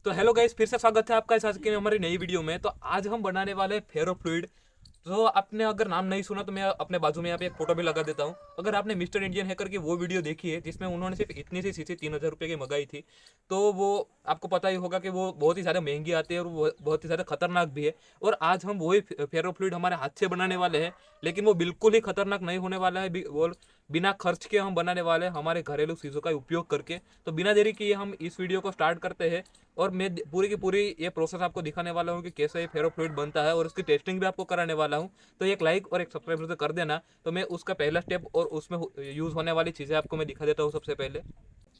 तो hello guys, फिर से स्वागत है आपका इस आज की हमारी नई वीडियो में। तो आज हम बनाने वाले हैं फेरो फ्लूइड। तो आपने अगर नाम नहीं सुना तो मैं अपने बाजू में यहाँ पे एक फोटो भी लगा देता हूँ। अगर आपने मिस्टर इंडियन हैकर की वो वीडियो देखी है जिसमें उन्होंने सिर्फ इतनी सी शीशी 3,000 रुपये की मंगाई थी, तो वो आपको पता ही होगा कि वो बहुत ही ज़्यादा महंगी आती है और वो बहुत ही ज़्यादा खतरनाक भी है। और आज हम वही फेरो फ्लूइड हमारे हाथ से बनाने वाले हैं, लेकिन वो बिल्कुल ही खतरनाक नहीं होने वाला है। वो बिना खर्च के हम बनाने वाले हैं हमारे घरेलू चीज़ों का उपयोग करके। तो बिना देरी किए हम इस वीडियो को स्टार्ट करते हैं और मैं पूरी की पूरी ये प्रोसेस आपको दिखाने वाला हूँ कि कैसे ये फेरो फ्लूइड बनता है और उसकी टेस्टिंग भी आपको कराने वाला हूँ। तो एक लाइक और एक सब्सक्राइब तो कर देना। तो मैं उसका पहला स्टेप और उसमें यूज़ होने वाली चीज़ें आपको मैं दिखा देता हूँ सबसे पहले।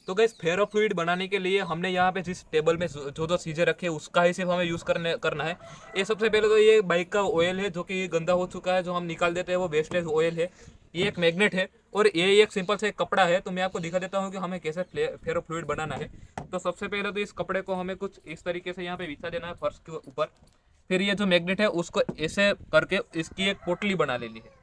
तो गैस फेरो फ्लूइड बनाने के लिए हमने यहाँ पे जिस टेबल में जो जो चीज़ें रखे उसका ही सिर्फ हमें यूज़ करना है। ये सबसे पहले तो ये बाइक का ऑयल है जो कि गंदा हो चुका है, जो हम निकाल देते हैं, वो वेस्टेज ऑयल है। ये एक मैग्नेट है और ये एक सिंपल से एक कपड़ा है। तो मैं आपको दिखा देता हूँ कि हमें कैसे फेरो फ्लूइड बनाना है। तो सबसे पहले तो इस कपड़े को हमें कुछ इस तरीके से यहाँ पे बिछा देना है फर्श के ऊपर। फिर ये जो मैग्नेट है उसको ऐसे करके इसकी एक पोटली बना लेनी है।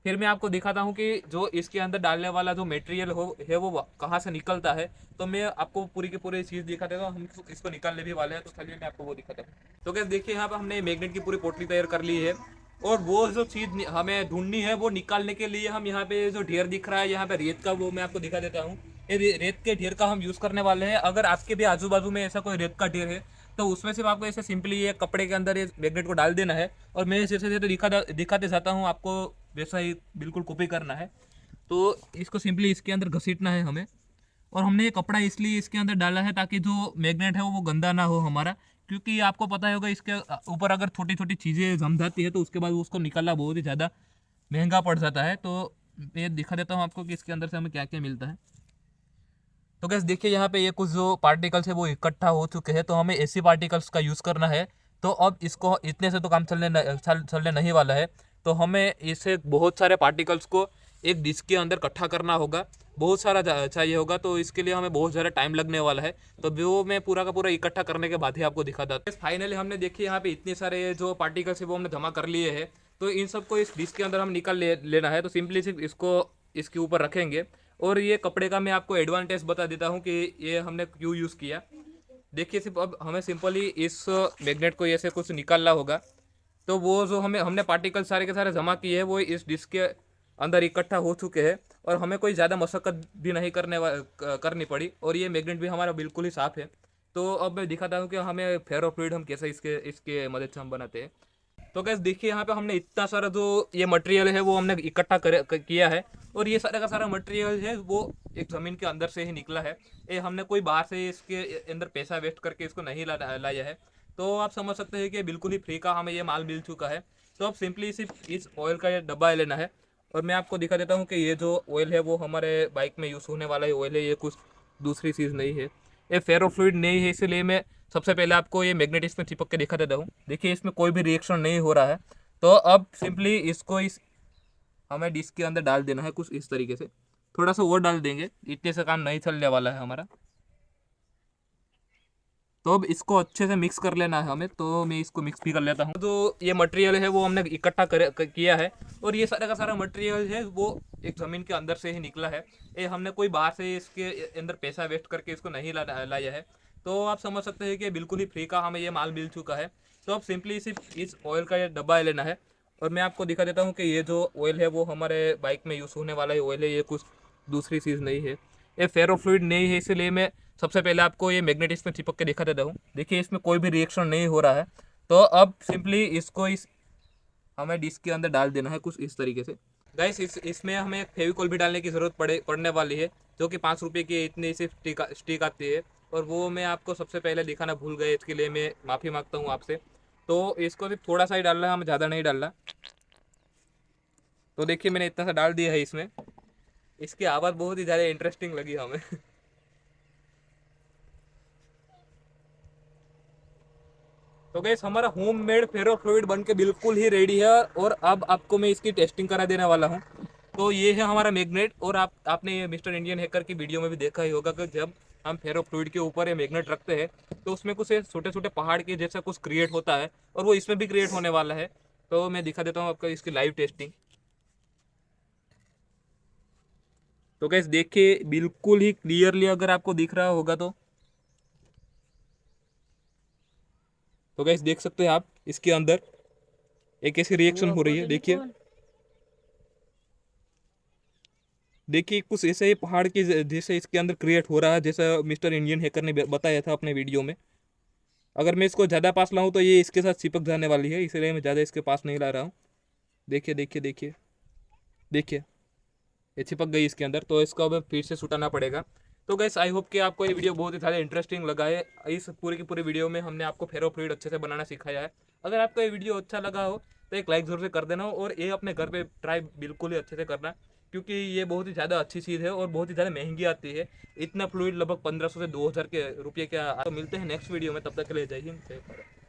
फिर मैं आपको दिखाता हूँ कि जो इसके अंदर डालने वाला जो मटेरियल हो है वो कहाँ से निकलता है। तो मैं आपको पूरी की पूरी चीज़ दिखा देता हूँ। हम इसको निकालने भी वाले हैं, तो चलिए मैं आपको वो दिखाता हूँ। तो क्या देखिए, यहाँ पर हमने मैग्नेट की पूरी पोटली तैयार कर ली है और वो जो चीज़ हमें ढूंढनी है वो निकालने के लिए हम यहाँ पे जो ढेर दिख रहा है यहाँ पे रेत का, वो मैं आपको दिखा देता हूँ। ये रेत के ढेर का हम यूज़ करने वाले हैं। अगर आपके भी आजू बाजू में ऐसा कोई रेत का ढेर है तो उसमें सिर्फ आपको ऐसे सिंपली ये कपड़े के अंदर ये मैग्नेट को डाल देना है और मैं जैसे जैसे दिखाते जाता हूँ आपको वैसा ही बिल्कुल कॉपी करना है। तो इसको सिंपली इसके अंदर घसीटना है हमें। और हमने ये कपड़ा इसलिए इसके अंदर डाला है ताकि जो मैग्नेट है वो गंदा ना हो हमारा, क्योंकि आपको पता ही होगा इसके ऊपर अगर छोटी छोटी चीज़ें जम जाती है तो उसके बाद उसको निकालना बहुत ही ज़्यादा महंगा पड़ जाता है। तो मैं दिखा देता हूँ आपको कि इसके अंदर से हमें क्या क्या मिलता है। तो गैस देखिए, यहाँ पे ये कुछ जो पार्टिकल्स है वो इकट्ठा हो चुके हैं, तो हमें ऐसी पार्टिकल्स का यूज़ करना है। तो अब इसको इतने से तो काम चलने नहीं वाला है। तो हमें इसे बहुत सारे पार्टिकल्स को एक डिस्क के अंदर इकट्ठा करना होगा। बहुत सारा चाहिए होगा, तो इसके लिए हमें बहुत ज़्यादा टाइम लगने वाला है। तो वो मैं पूरा का पूरा इकट्ठा करने के बाद ही आपको दिखाता था। फाइनली हमने देखिए यहाँ पे इतने सारे जो पार्टिकल्स है वो हमने जमा कर लिए हैं। तो इन सबको इस डिस्क के अंदर हम निकाल लेना है। तो सिंपली सिर्फ इसको इसके ऊपर रखेंगे। और ये कपड़े का मैं आपको एडवांटेज बता देता हूँ कि ये हमने क्यों यूज़ किया। देखिए, सिर्फ अब हमें सिंपली इस मैग्नेट को ऐसे कुछ निकालना होगा। तो वो जो हमने पार्टिकल सारे के सारे जमा किए हैं वो इस डिस्क के अंदर इकट्ठा हो चुके हैं और हमें कोई ज़्यादा मशक्कत भी नहीं करनी पड़ी और ये मैग्नेट भी हमारा बिल्कुल ही साफ़ है। तो अब मैं दिखाता हूँ कि हमें फेरो फ्लूइड हम कैसे इसके इसके मदद से हम बनाते हैं। तो गैस देखिए, यहाँ पे हमने इतना सारा जो ये मटेरियल है वो हमने इकट्ठा किया है। और ये सारा का सारा मटेरियल है वो एक ज़मीन के अंदर से ही निकला है। ये हमने कोई बाहर से इसके अंदर पैसा वेस्ट करके इसको नहीं लाया है। तो आप समझ सकते हैं कि बिल्कुल ही फ्री का हमें ये माल मिल चुका है। तो अब सिंपली सिर्फ इस ऑयल का ये डब्बा लेना है। और मैं आपको दिखा देता हूँ कि ये जो ऑयल है वो हमारे बाइक में यूज़ होने वाला ही ऑयल है, ये कुछ दूसरी चीज़ नहीं है। ये फेरो फ्लूइड नहीं है, इसलिए मैं सबसे पहले आपको ये मैग्नेट इसमें चिपक के दिखा देता हूँ। देखिए, इसमें कोई भी रिएक्शन नहीं हो रहा है। तो अब सिंपली इसको इस हमें डिस्क के अंदर डाल देना है कुछ इस तरीके से। थोड़ा सा और डाल देंगे, इतने से काम नहीं चलने वाला है हमारा। तो अब इसको अच्छे से मिक्स कर लेना है हमें। तो मैं इसको मिक्स भी कर लेता हूँ। जो ये मटेरियल है वो हमने इकट्ठा किया है और ये सारा का सारा मटेरियल है वो एक ज़मीन के अंदर से ही निकला है। ये हमने कोई बाहर से इसके अंदर पैसा वेस्ट करके इसको नहीं लाया है। तो आप समझ सकते हैं कि बिल्कुल ही फ्री का हमें ये माल मिल चुका है। तो अब सिंपली सिर्फ इस ऑयल का ये डब्बा लेना है। और मैं आपको दिखा देता हूँ कि ये जो ऑयल है वो हमारे बाइक में यूज़ होने वाला ही ऑयल है, ये कुछ दूसरी चीज़ नहीं है। ये फेरो फ्लूइड नहीं है, इसलिए मैं सबसे पहले आपको ये मैग्नेट इसमें चिपक के दिखा देता हूँ। देखिए, इसमें कोई भी रिएक्शन नहीं हो रहा है। तो अब सिंपली इसको इस हमें डिस्क के अंदर डाल देना है कुछ इस तरीके से। गाइस, इसमें हमें एक फेविकॉल भी डालने की ज़रूरत पड़ने वाली है, जो कि 5 रुपये की इतनी सी स्टिक आती है। और वो मैं आपको सबसे पहले दिखाना भूल गया, इसके लिए मैं माफ़ी मांगता हूँ आपसे। तो इसको सिर्फ थोड़ा सा ही डालना है, हमें ज़्यादा नहीं डालना। तो देखिए, मैंने इतना सा डाल दिया है इसमें। इसकी आवाज़ बहुत ही ज़्यादा इंटरेस्टिंग लगी हमें। तो गैस, हमारा होम मेड फेरो फ्लूइड बन के बिल्कुल ही रेडी है और अब आपको मैं इसकी टेस्टिंग करा देने वाला हूँ। तो ये है हमारा मैग्नेट। और आपने ये मिस्टर इंडियन हैकर की वीडियो में भी देखा ही होगा कि जब हम फेरो फ्लूइड के ऊपर ये मैग्नेट रखते हैं तो उसमें कुछ छोटे छोटे पहाड़ के जैसा कुछ क्रिएट होता है और वो इसमें भी क्रिएट होने वाला है। तो मैं दिखा देता हूँ आपको इसकी लाइव टेस्टिंग। तो गैस देखिए, बिल्कुल ही क्लियरली अगर आपको दिख रहा होगा तो तो गाइस देख सकते हैं आप इसके अंदर एक ऐसी रिएक्शन हो रही है। देखिए देखिए कुछ ऐसे ही पहाड़ के जैसे इसके अंदर क्रिएट हो रहा है, जैसा मिस्टर इंडियन हैकर ने बताया था अपने वीडियो में। अगर मैं इसको ज़्यादा पास लाऊं तो ये इसके साथ चिपक जाने वाली है, इसलिए मैं ज़्यादा इसके पास नहीं ला रहा हूँ। देखिए देखिए देखिए देखिए, ये चिपक गई इसके अंदर, तो इसको अब फिर से सुटाना पड़ेगा। तो गैस आई होप कि आपको ये वीडियो बहुत ही ज़्यादा इंटरेस्टिंग लगा है। इस पूरी की पूरी वीडियो में हमने आपको फेरोफ्लूइड अच्छे से बनाना सिखाया है। अगर आपको ये वीडियो अच्छा लगा हो तो एक लाइक ज़रूर से कर देना, और ये अपने घर पे ट्राई बिल्कुल ही अच्छे से करना, क्योंकि ये बहुत ही ज़्यादा अच्छी चीज़ है और बहुत ही ज़्यादा महंगी आती है। इतना फ्लूइड लगभग 1500 से 2000 के रुपये के। तो मिलते हैं नेक्स्ट वीडियो में, तब तक के लिए जय हिंद जय भारत।